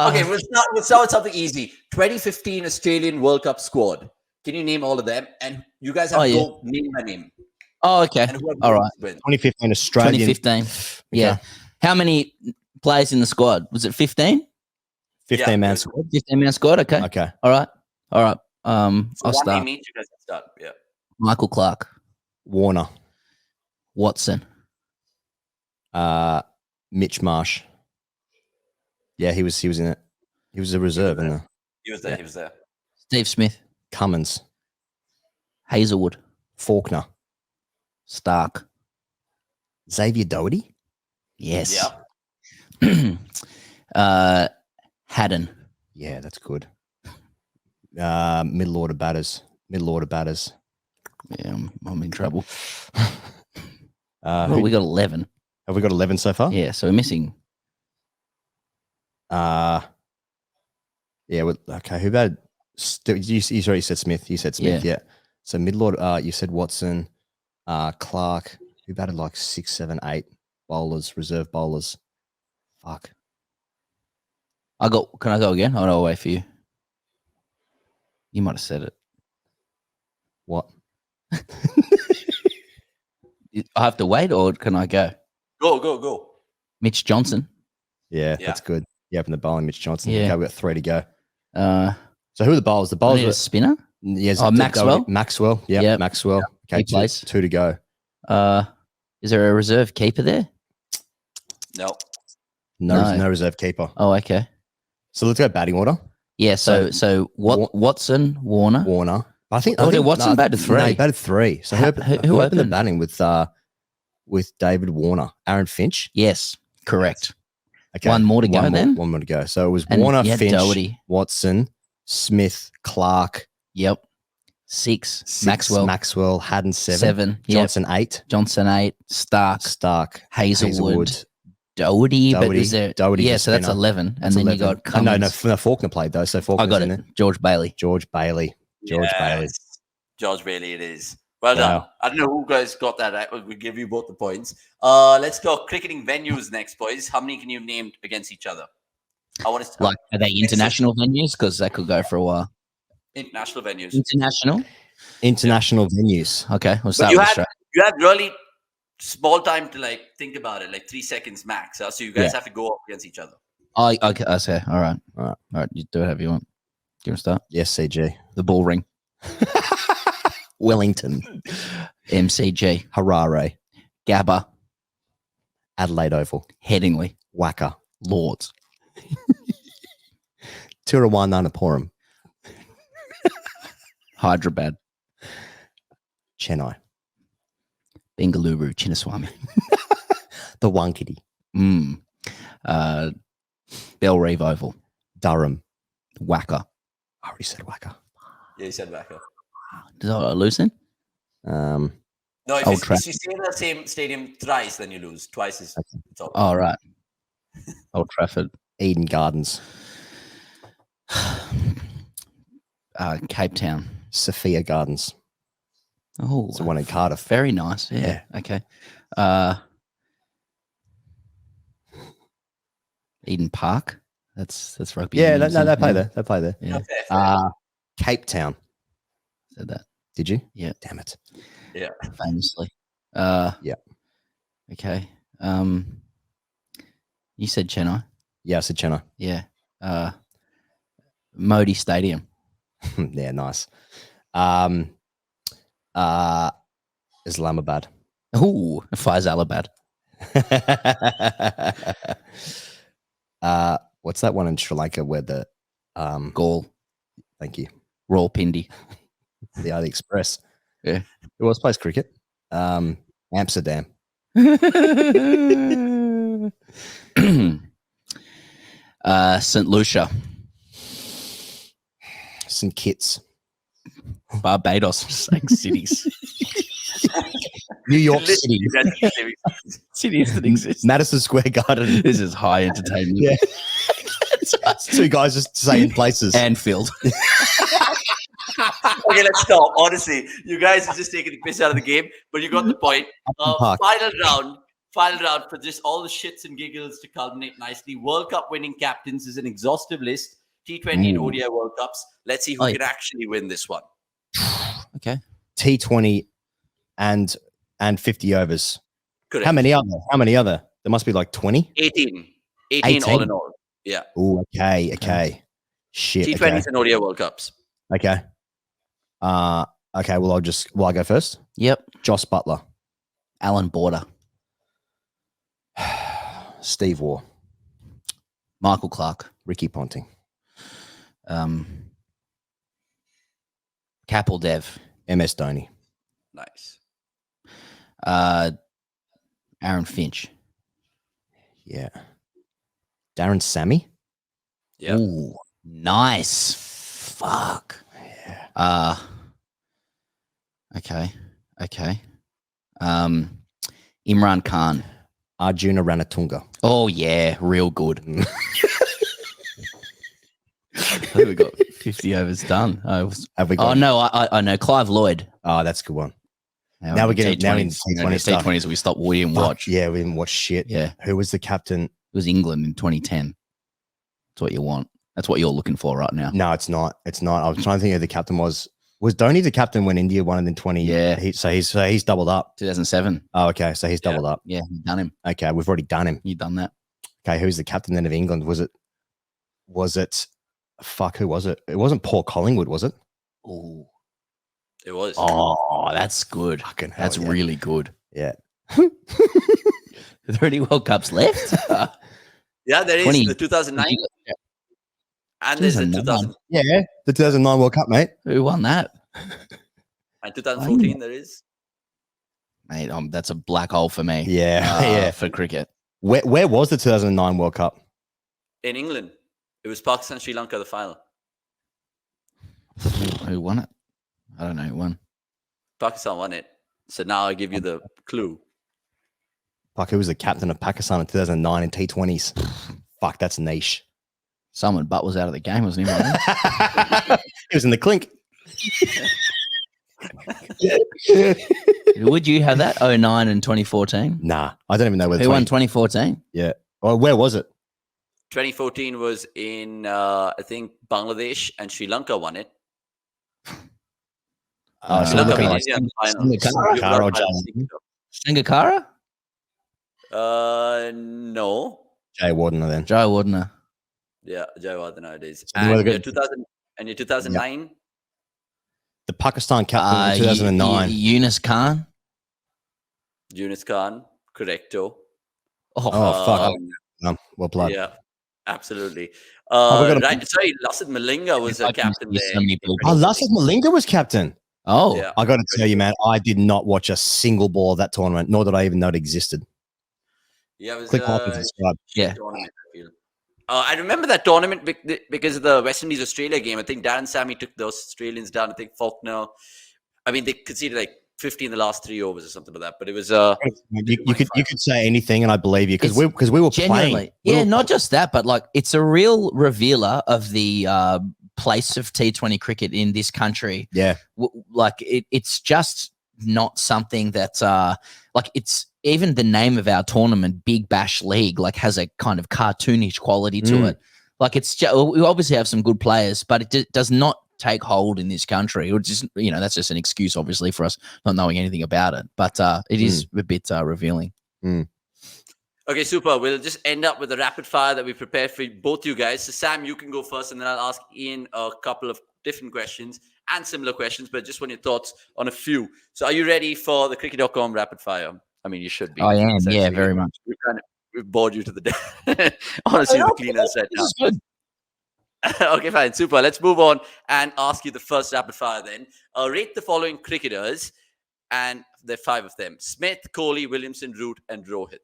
Okay, we'll start with something easy. 2015 Australian World Cup squad. Can you name all of them? And you guys have to go name by name. Oh, okay. All right. 2015 Australian. 2015. Yeah. Okay. How many players in the squad? Was it 15? 15-man squad. 15-man squad. Okay. Okay. All right. So I'll start. Name each, you guys can start. Yeah. Michael Clark. Warner. Watson. Mitch Marsh. Yeah, he was in it. He was a reserve in there. He was there. Steve Smith. Cummins. Hazelwood. Faulkner. Stark. Xavier Doherty. Yes. Yeah. Haddon. Yeah, that's good. Middle order batters. Yeah, I'm in trouble. We got 11. Have we got 11 so far? Yeah, so we're missing. Yeah. Well, okay. Who about? You already said Smith. You said Smith. Yeah. So middle order. You said Watson, Clark. Who batted like 6, 7, 8 bowlers, reserve bowlers? Fuck. Can I go again? I'll wait for you. You might have said it. What? I have to wait, or can I go? Go. Mitch Johnson. Yeah, that's good. You open the bowling, Mitch Johnson. Yeah. Okay, we've got 3 to go. So who are the bowlers? The bowlers were a spinner. Yes. Maxwell. Maxwell. Yeah. Yep. Maxwell. Okay, 2 to go. Is there a reserve keeper there? No. No reserve keeper. Oh, okay. So let's go batting order. Yeah. So Watson, Warner. I think Watson batted 3. No, he batted 3. So who opened the batting with David Warner? Aaron Finch? Yes, correct. Okay. One more to go. One more to go. So it was Warner, Finch, Doherty. Watson, Smith, Clark. Yep. 6. Maxwell. Maxwell. Haddon 7. 7. Johnson 8. Johnson 8. Stark. Hazelwood. Doherty. But is there? Doherty's yeah, a so that's spinner. 11. That's and then 11. you got Cummins. No, Faulkner played though. So Faulkner's I got in it. there. George Bailey. George Bailey. Yes. George Bailey it is. Well done. Wow. I don't know who guys got that right. We give you both the points. Let's talk cricketing venues next, boys. How many can you name against each other? I want to Like, are they international venues? Because that could go for a while. international venues. International venues. Okay, we'll But start you with had Australia. you had really small time to like think about it, like 3 seconds max. So you guys Yeah. have to go up against each other. Oh, okay, I say. All right. All right. You do whatever you want. Do you want to start? Yes, CG. The Bull Ring. Wellington. MCG. Harare. Gabba. Adelaide Oval. Headingley. Wacker. Lords. Tiruvananthapuram. Hyderabad. Chennai. Bengaluru. Chinnaswamy. The Wankity. Belrive Oval. Durham. Wacker. I already said Wacker. Yeah, you said back up. Does that lose then? No, if Old you Trafford. stay in the same stadium thrice, then you lose. Twice is it's all. Oh, right. Old Trafford. Eden Gardens. Cape Town. Sophia Gardens. Oh, It's the one in Cardiff. very nice. Yeah. Okay. Eden Park. That's rugby. Yeah, union, no, isn't they it? play there. They play there. Yeah. Okay, Cape Town. Said that Did you? Yeah. Damn it. famously. Yeah. Okay. You said Chennai. Yeah, I said Chennai. Yeah. Modi Stadium. Yeah, nice. Islamabad. Ooh, Faisalabad. What's that one in Sri Lanka where the Gaul. thank you. Rawalpindi. The AliExpress. Yeah. Who else plays cricket? Amsterdam. St. Lucia. St. Kitts. Barbados. Saying cities. New York City. Cities that exist. Madison Square Garden. This is high entertainment. Yeah. Two guys just saying places. Anfield. Okay, let's stop. Honestly, you guys are just taking the piss out of the game, but you got the point. Park. Final round for just all the shits and giggles to culminate nicely. World Cup winning captains is an exhaustive list. T20 and ODI World Cups. Let's see who Oh, can actually win this one. Okay. T20 and 50 overs. Correct. How many other? There must be like 20. 18 18. all in all. Yeah. Oh, okay. Shit. T20s Okay. and ODI World Cups. Okay. Okay. Well, I go first? Yep. Joss Butler. Alan Border. Steve Waugh. Michael Clark. Ricky Ponting. Kapil Dev. MS Dhoni. Nice. Aaron Finch. Yeah. Darren Sammy. Yeah. Ooh, nice. Fuck. Yeah. Okay. Imran Khan. Arjuna Ranatunga. Oh yeah, real good. I think we got 50 overs done. Have we got? No, I know Clive Lloyd. Oh, that's a good one. Now we're getting T20 stuff. T20s. We stopped. We didn't Fuck, watch. Yeah, we didn't watch shit. Yeah, Who was the captain? it was England in 2010. That's what you want. That's what you're looking for right now. No, it's not. It's not. I was trying to think who the captain was. Was Dhoni the captain when India won it in 20? Yeah. So he's doubled up. 2007. Oh, okay. So he's doubled up. Yeah, you've done him. Okay, we've already done him. You've done that. Okay, who's the captain then of England? Was it? Fuck, who was it? It wasn't Paul Collingwood, was it? Oh, It was. that's good. Fucking hell, That's yeah. really good. Yeah. Are there any World Cups left? Yeah, there is 20. the 2009 and there's the 2000 Yeah, the 2009 World Cup, mate. Who won that? and 2014. There is. Mate, that's a black hole for me. Yeah, yeah. For cricket. Where was the 2009 World Cup? In England. It was Pakistan, Sri Lanka, the final. Who won it? I don't know who won. Pakistan won it. So now I give you the clue. Fuck, who was the captain of Pakistan in 2009 in T20s? Fuck, that's niche. Someone Butt was out of the game, wasn't he? He was in the clink. Would you have that? 09 and 2014? Nah, I don't even know whether Who won 2014? Yeah. Well, where was it? 2014 was in, I think, Bangladesh, and Sri Lanka won it. So Sri I'm Lanka looking beat like India in the final. Sangakkara or Jay. Sangakkara? No. Jay Wardener then. Joe Wardner. Yeah, Jayawardena it is. So whether And your good- 2000 and your 2009? The Pakistan captain in 2009. Yunus Khan. Yunus Khan, correcto. Oh, fuck. Um, Well played. Yeah, absolutely. we got a- Right. Sorry, Lasith Malinga was a captain there. Oh, Lasith Malinga was captain. Oh, Yeah. I got to tell you, man, I did not watch a single ball of that tournament, nor did I even know it existed. Yeah, it was Click like and subscribe. Yeah. tournament, I feel. I remember that tournament because of the West Indies Australia game. I think Darren Sammy took those Australians down. I think Faulkner. I mean, they conceded like 50 in the last 3 overs or something like that. But it was You could say anything, and I believe you because we were genuinely. playing. Yeah, not just that, but like it's a real revealer of the place of T20 cricket in this country. Yeah, Like it's just not something that like it's even the name of our tournament, Big Bash League, like has a kind of cartoonish quality to it. Like it's just, we obviously have some good players, but it does not take hold in this country. Or just that's just an excuse, obviously, for us not knowing anything about it. But it is a bit revealing. Okay, super. We'll just end up with a rapid fire that we prepared for both you guys. So Sam, you can go first, and then I'll ask Ian a couple of different questions and similar questions, but just want your thoughts on a few. So are you ready for the cricket.com rapid fire? I mean, you should be. I am, yeah, essentially. very much. We've bored you to the death. Honestly, the cleaners right now. This is good. Okay, fine. Super. Let's move on and ask you the first rapid fire then. Rate the following cricketers, and there are 5 of them. Smith, Kohli, Williamson, Root, and Rohit.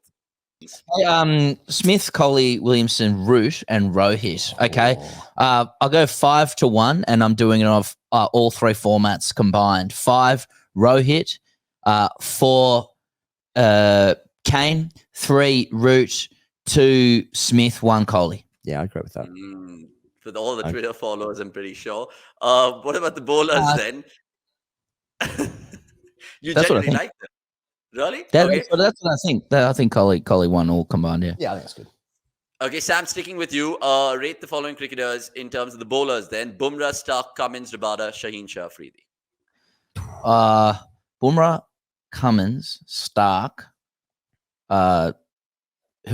Smith, Kohli, Williamson, Root, and Rohit. Okay. I'll go 5-1, and I'm doing it off all 3 formats combined. 5, Rohit. 4, Kane. 3, Root. 2, Smith. 1, Kohli. yeah, I agree with that. For all the Twitter followers, I'm pretty sure. What about the bowlers then? You That's what I genuinely think. like them? Really? That's what I think. I think Kohli won all combined, yeah. Yeah, I think that's good. Okay, Sam, sticking with you. Rate the following cricketers in terms of the bowlers then. Bumrah, Stark, Cummins, Rabada, Shaheen Shah, Afridi. Bumrah, Cummins, Stark. Who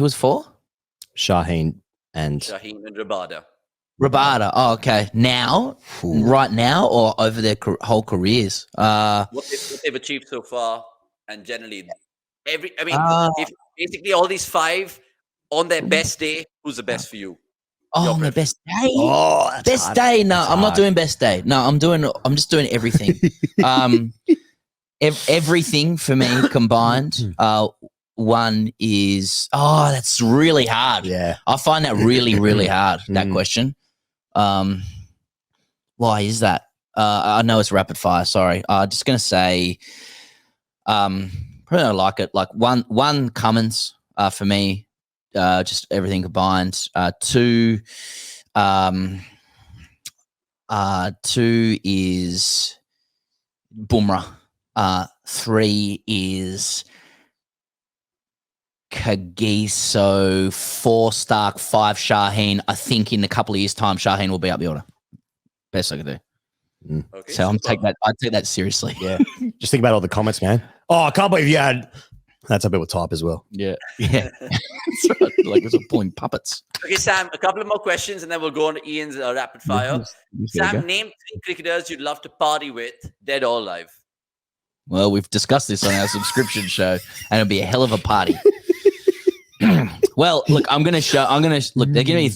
was 4? Shaheen and Shaheen and Rabada. Rabada. Oh, okay. Now, right now, or over their whole careers? What they've achieved so far, and generally, if basically all these 5 on their best day, who's the best for you? Oh, my best day. Oh, that's Best hard. day. No, That's I'm not hard. doing best day. No, I'm just doing everything. Everything for me combined. One is that's really hard. Yeah. I find that really, really hard. That question. Why is that? I know it's rapid fire. Sorry. Just gonna say, probably don't like it. Like one Cummins for me. Just everything combined. 2 is Bumrah. 3 is Kagiso, 4 Stark, 5 Shaheen. I think in a couple of years' time, Shaheen will be up the order. Best I could do. Okay, So I super. take that seriously. Yeah. Just think about all the comments, man. Oh, I can't believe you had. That's a bit of type as well. Yeah. That's right. Like it's pulling puppets. Okay, Sam, a couple of more questions, and then we'll go on to Ian's rapid fire. Sam, name 3 cricketers you'd love to party with, dead or alive. Well, we've discussed this on our subscription show, and it'll be a hell of a party. Well, look, I'm gonna they're gonna be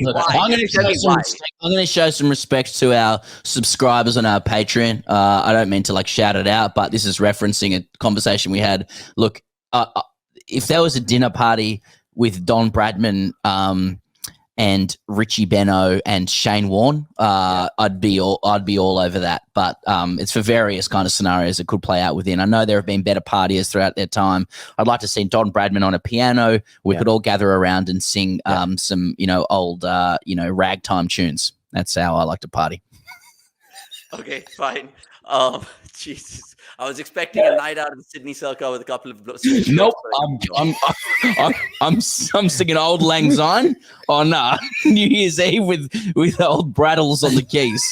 look, I'm gonna show some respect to our subscribers on our Patreon. I don't mean to like shout it out, but this is referencing a conversation we had. Look, if there was a dinner party with Don Bradman and Richie Beno and Shane Warne, I'd be all over that. But it's for various kind of scenarios that could play out within. I know there have been better partiers throughout their time. I'd like to see Don Bradman on a piano. We could all gather around and sing some, old, ragtime tunes. That's how I like to party. Okay, fine. Jesus, I was expecting a night out of the Sydney Circle with a couple of Nope, I'm singing Old Lang Syne on New Year's Eve with old Brattles on the keys.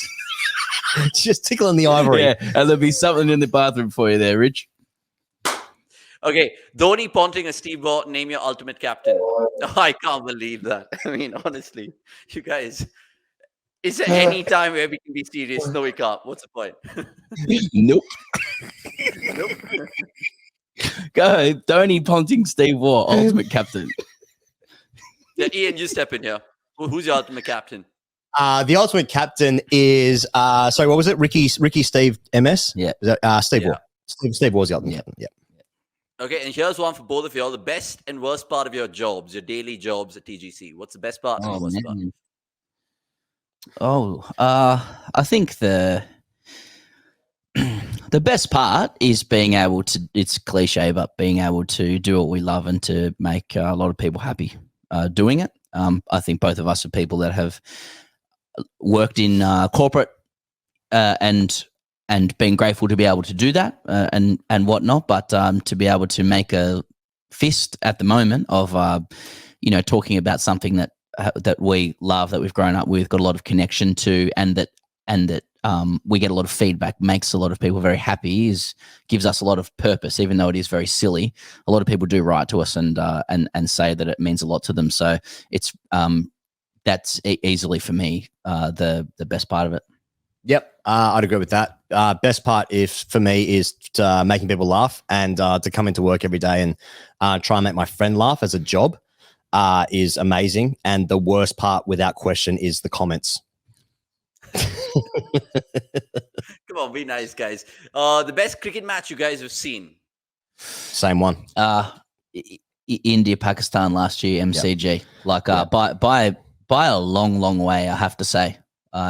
Just tickling the ivory. Yeah, and there'll be something in the bathroom for you there, Rich. Okay, Dhoni, Ponting, or Steve Waugh, name your ultimate captain. Oh, I can't believe that. I mean, honestly, you guys. Is there any time where we can be serious? No, we can't. What's the point? Nope. Go, Dhoni, Ponting, Steve Waugh, ultimate captain. Yeah, Ian, you step in here. Who's your ultimate captain? The ultimate captain is sorry, what was it? Ricky, Steve, MS. Yeah, Steve Waugh. Steve Waugh's the ultimate captain. Yeah. Okay, and here's one for both of you all: the best and worst part of your jobs, your daily jobs at TGC. What's the best part and the worst part? I think the best part is being able to, it's cliche, but being able to do what we love and to make a lot of people happy doing it. I think both of us are people that have worked in corporate and being grateful to be able to do that and whatnot, but to be able to make a fist at the moment of, talking about something that we love, that we've grown up with, got a lot of connection to, and that we get a lot of feedback, makes a lot of people very happy, gives us a lot of purpose, even though it is very silly. A lot of people do write to us and say that it means a lot to them. So it's that's easily for me the best part of it. Yep, I'd agree with that. Best part for me is making people laugh and to come into work every day and try and make my friend laugh as a job. Is amazing, and the worst part, without question, is the comments. Come on, be nice, guys. The best cricket match you guys have seen? Same one. India, Pakistan last year, MCG. Yep. By a long way, I have to say.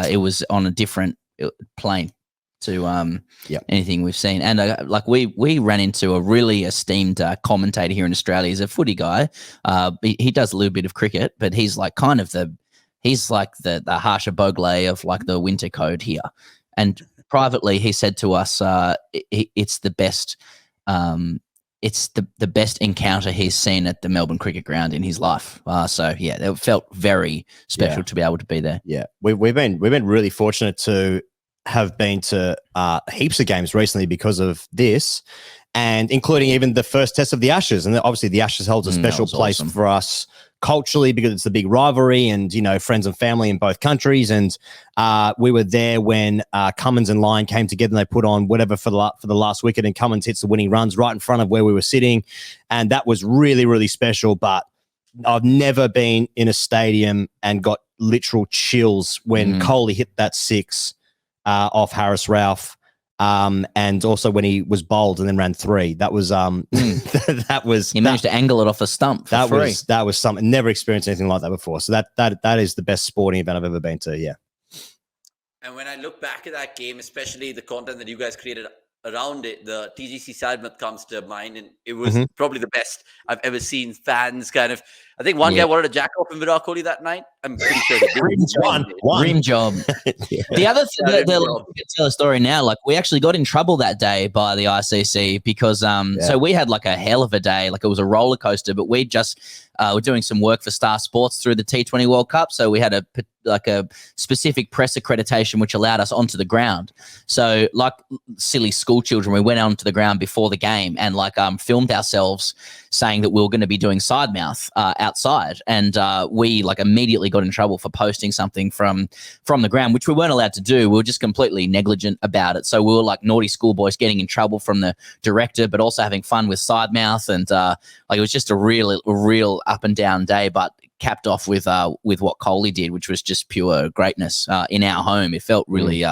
It was on a different plane to anything we've seen. And we ran into a really esteemed commentator here in Australia. He's a footy guy. He does a little bit of cricket, but he's like the Harsha Bogle of like the winter code here. And privately, he said to us, it's the best. It's the best encounter he's seen at the Melbourne Cricket Ground in his life. So yeah, it felt very special to be able to be there. Yeah, we've been really fortunate to have been to heaps of games recently because of this, and including even the first test of the Ashes. And obviously the Ashes holds a special place for us culturally because it's a big rivalry and, friends and family in both countries. And we were there when Cummins and Lyon came together and they put on whatever for the last wicket, and Cummins hits the winning runs right in front of where we were sitting. And that was really, really special. But I've never been in a stadium and got literal chills when Kohli hit that six off Harris Ralph, and also when he was bowled and then ran three. That was that was he managed to angle it off a stump. That was something. Never experienced anything like that before. So that is the best sporting event I've ever been to. Yeah. And when I look back at that game, especially the content that you guys created around it, the TGC Sadmat comes to mind, and it was probably the best I've ever seen. Fans kind of, I think one guy wanted to jack off in Virat Kohli that night. I'm pretty sure Dream job. The other thing, I can tell a story now. Like, we actually got in trouble that day by the ICC because so we had like a hell of a day. Like, it was a roller coaster, but we just were doing some work for Star Sports through the T20 World Cup. So we had a specific press accreditation which allowed us onto the ground. So like silly school children, we went onto the ground before the game and filmed ourselves saying that we were going to be doing side mouth outside, and we immediately got in trouble for posting something from the ground, which we weren't allowed to do. We were just completely negligent about it. So we were like naughty schoolboys getting in trouble from the director, but also having fun with side mouth, and it was just a real up and down day, but capped off with what Kohli did, which was just pure greatness in our home. It felt really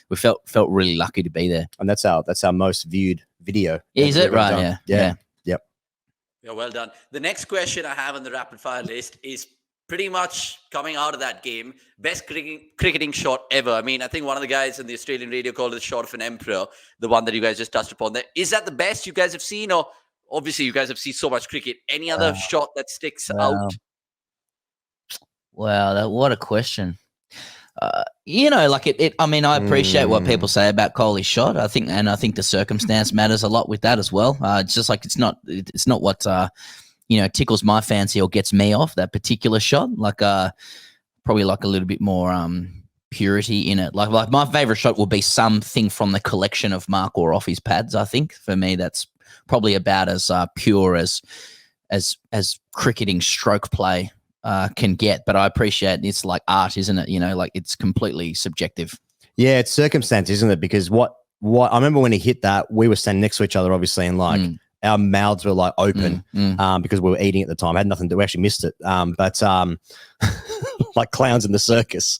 we felt really lucky to be there, and that's our most viewed video. Is it right? Yeah. Yeah, well done. The next question I have on the rapid fire list is pretty much coming out of that game, best cricketing shot ever. I mean, I think one of the guys in the Australian radio called it the shot of an emperor, the one that you guys just touched upon there. Is that the best you guys have seen? Or obviously you guys have seen so much cricket. Any other shot that sticks out? Wow, what a question. Like it. I mean, I appreciate what people say about Kohli's shot. I think the circumstance matters a lot with that as well. It's just like it's not what tickles my fancy or gets me off that particular shot. Like probably like a little bit more purity in it. Like my favorite shot will be something from the collection of Mark or off his pads. I think for me that's probably about as pure as cricketing stroke play can get, but I appreciate it's like art, isn't it? Like it's completely subjective. Yeah, it's circumstance, isn't it? Because what I remember when he hit that, we were standing next to each other, obviously, and like our mouths were like open because we were eating at the time. I had nothing to do. We actually missed it, but like clowns in the circus.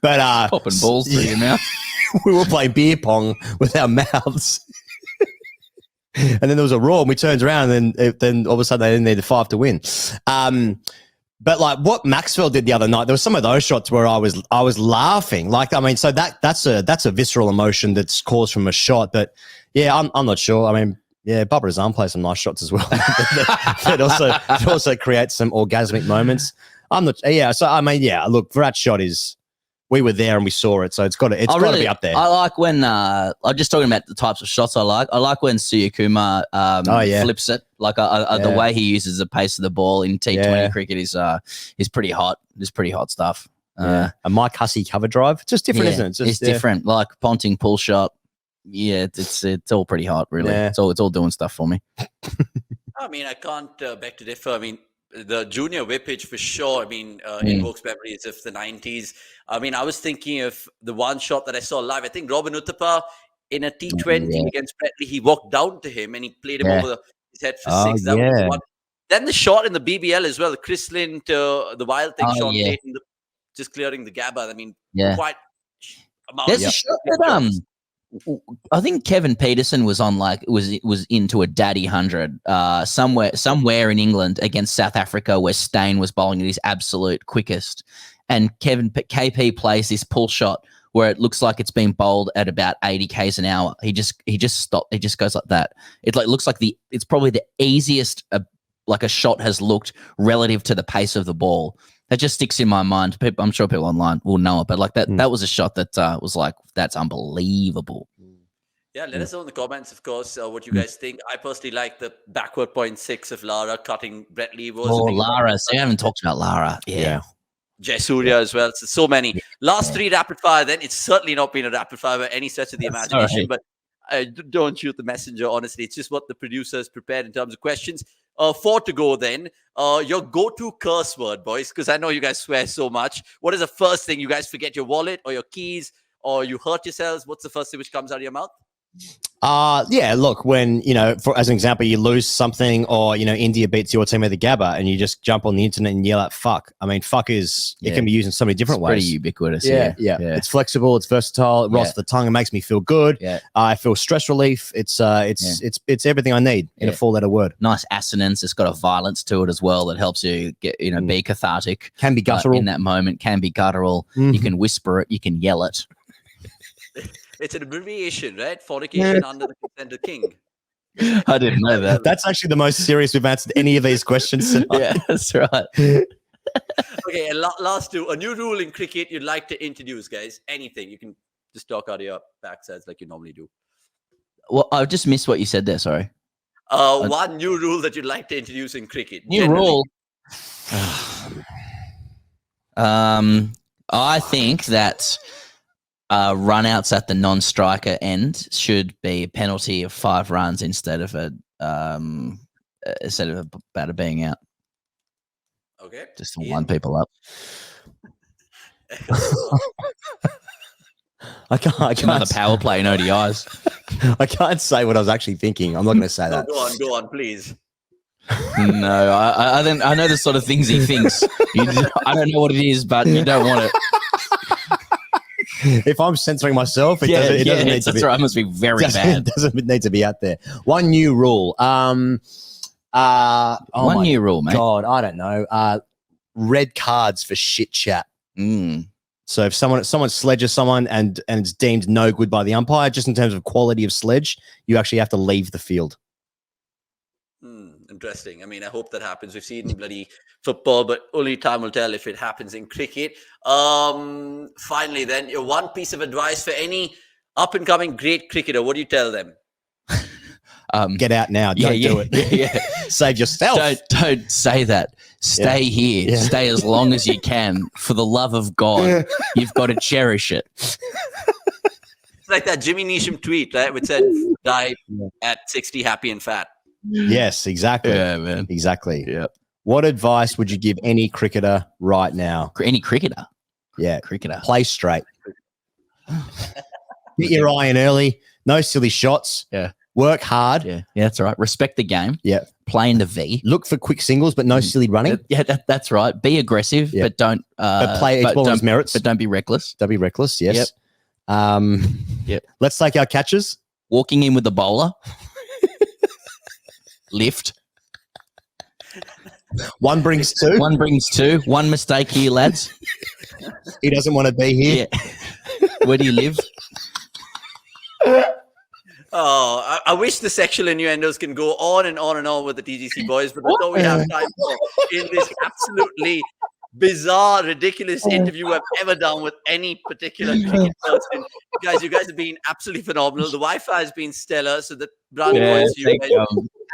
But popping balls through your mouth. We were playing beer pong with our mouths. And then there was a roar, and we turned around, and then all of a sudden they needed 5 to win. But like what Maxwell did the other night, there were some of those shots where I was laughing. Like, I mean, so that's a visceral emotion that's caused from a shot. But yeah, I'm not sure. I mean, yeah, Bubba Azam plays some nice shots as well. It also creates some orgasmic moments. I'm not. Yeah, so I mean, yeah. Look, Virat's shot is. We were there and we saw it, so it's got to be up there. I like when I'm just talking about the types of shots I like. I like when Suyakumar flips it. Like the way he uses the pace of the ball in T20 cricket is pretty hot. It's pretty hot stuff. A Mike Hussey cover drive, it's just different, isn't it? It's different. Like Ponting pull shot. Yeah, it's all pretty hot, really. Yeah. It's all doing stuff for me. I mean, I can't beg to differ. I mean, the junior whippage for sure. I mean, invokes memories of the 90s. I mean, I was thinking of the one shot that I saw live. I think Robin Uthappa in a T20 against Bretley, he walked down to him and he played him over his head for 6. That was the one. Then the shot in the BBL as well, the Chris Lind, the wild thing shot, just clearing the Gabba. I mean, quite. There's a shot that I think Kevin Peterson was on was into a daddy 100 somewhere in England against South Africa where Stain was bowling at his absolute quickest, and KP plays this pull shot where it looks like it's been bowled at about 80 k's an hour. He just stopped. He just goes like that. It looks like it's probably the easiest like a shot has looked relative to the pace of the ball. That just sticks in my mind. I'm sure people online will know it, but like that was a shot that was like, that's unbelievable. Yeah, let us know in the comments, of course, what you guys think. I personally like the backward 0.6 of Lara cutting Bretley. Lara. So we haven't talked about Lara. Yeah. Jayasuriya as well. So many. Last 3 rapid fire, then it's certainly not been a rapid fire by any stretch of the imagination, but don't shoot the messenger, honestly. It's just what the producers prepared in terms of questions. 4 to go then. Your go-to curse word, boys, because I know you guys swear so much. What is the first thing? You guys forget your wallet or your keys or you hurt yourselves? What's the first thing which comes out of your mouth? Look, when, as an example, you lose something or, India beats your team at the Gabba and you just jump on the internet and yell out fuck. I mean, fuck it can be used in so many different ways. Pretty ubiquitous. Yeah. It's flexible. It's versatile. It rolls to the tongue. It makes me feel good. Yeah. I feel stress relief. It's everything I need in a 4-letter word. Nice assonance. It's got a violence to it as well that helps you get, be cathartic. Can be guttural. In that moment. Can be guttural. You can whisper it. You can yell it. It's an abbreviation, right? Fornication under the consent of king. I didn't know that. That's actually the most serious we've answered any of these questions tonight. Yeah, that's right. Okay, and last 2. A new rule in cricket you'd like to introduce, guys. Anything. You can just talk out of your backsides like you normally do. Well, I just missed what you said there. Sorry. One new rule that you'd like to introduce in cricket. New rule. I think that run-outs at the non-striker end should be a penalty of 5 runs instead of a batter being out. Okay. Just to wind people up. I can't. Another power play in ODIs. I can't say what I was actually thinking. I'm not going to say that. Go on, please. No, I know the sort of things he thinks. I don't know what it is, but you don't want it. If I'm censoring myself, it doesn't need to be. Right. It must be very bad. It doesn't need to be out there. One new rule. One my new rule, mate. God, I don't know. Red cards for shit chat. So if someone sledges someone and it's deemed no good by the umpire, just in terms of quality of sledge, you actually have to leave the field. Interesting. I mean, I hope that happens. We've seen bloody football, but only time will tell if it happens in cricket. Finally, then, your one piece of advice for any up-and-coming great cricketer. What do you tell them? Get out now. Don't do it. Yeah. Save yourself. Don't say that. Stay here. Yeah. Stay as long as you can. For the love of God, you've got to cherish it. It's like that Jimmy Neesham tweet, right? Which said, die at 60, happy and fat. Yes, exactly. Yeah, man. Exactly. Yeah. What advice would you give any cricketer right now? Any cricketer? Yeah. Cricketer. Play straight. Get your eye in early. No silly shots. Yeah. Work hard. Yeah, that's right. Respect the game. Yeah. Play in the V. Look for quick singles, but no silly running. Yeah, that's right. Be aggressive, but don't. But play each ball on his merits. But don't be reckless. Don't be reckless. Yes. Yep. Let's take our catches. Walking in with the bowler. Lift. One brings two. One brings two. One mistake here, lads. He doesn't want to be here. Yeah. Where do you live? Oh, I wish the sexual innuendos can go on and on and on with the TGC boys, but that's all we have time for in this absolutely bizarre, ridiculous interview I've ever done with any particular cricket person. You guys have been absolutely phenomenal. The Wi-Fi has been stellar, so the brand points to you guys.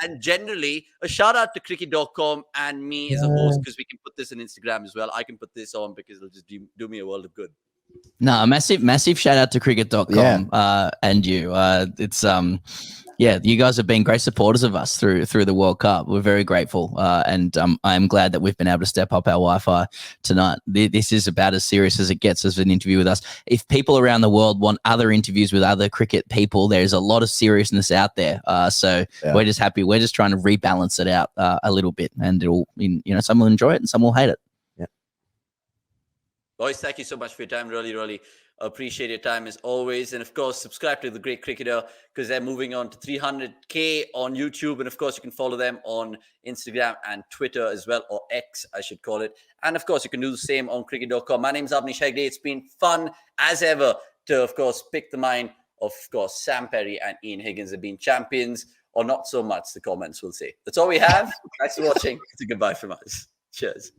And generally, a shout out to cricket.com and me as a host, because we can put this on Instagram as well. I can put this on because it'll just do me a world of good. No, massive shout out to cricket.com and you. It's you guys have been great supporters of us through the World Cup. We're very grateful, and I am glad that we've been able to step up our Wi-Fi tonight. This is about as serious as it gets as an interview with us. If people around the world want other interviews with other cricket people, there's a lot of seriousness out there. So we're just happy. We're just trying to rebalance it out a little bit, and it'll, some will enjoy it and some will hate it. Boys, thank you so much for your time. Really, really appreciate your time as always. And of course, subscribe to The Great Cricketer because they're moving on to 300K on YouTube. And of course, you can follow them on Instagram and Twitter as well, or X, I should call it. And of course, you can do the same on cricket.com. My name is Avnish Hegde. It's been fun as ever to, of course, pick the mind of course, Sam Perry and Ian Higgins have been champions, or not so much, the comments will say. That's all we have. Thanks for watching. It's a goodbye from us. Cheers.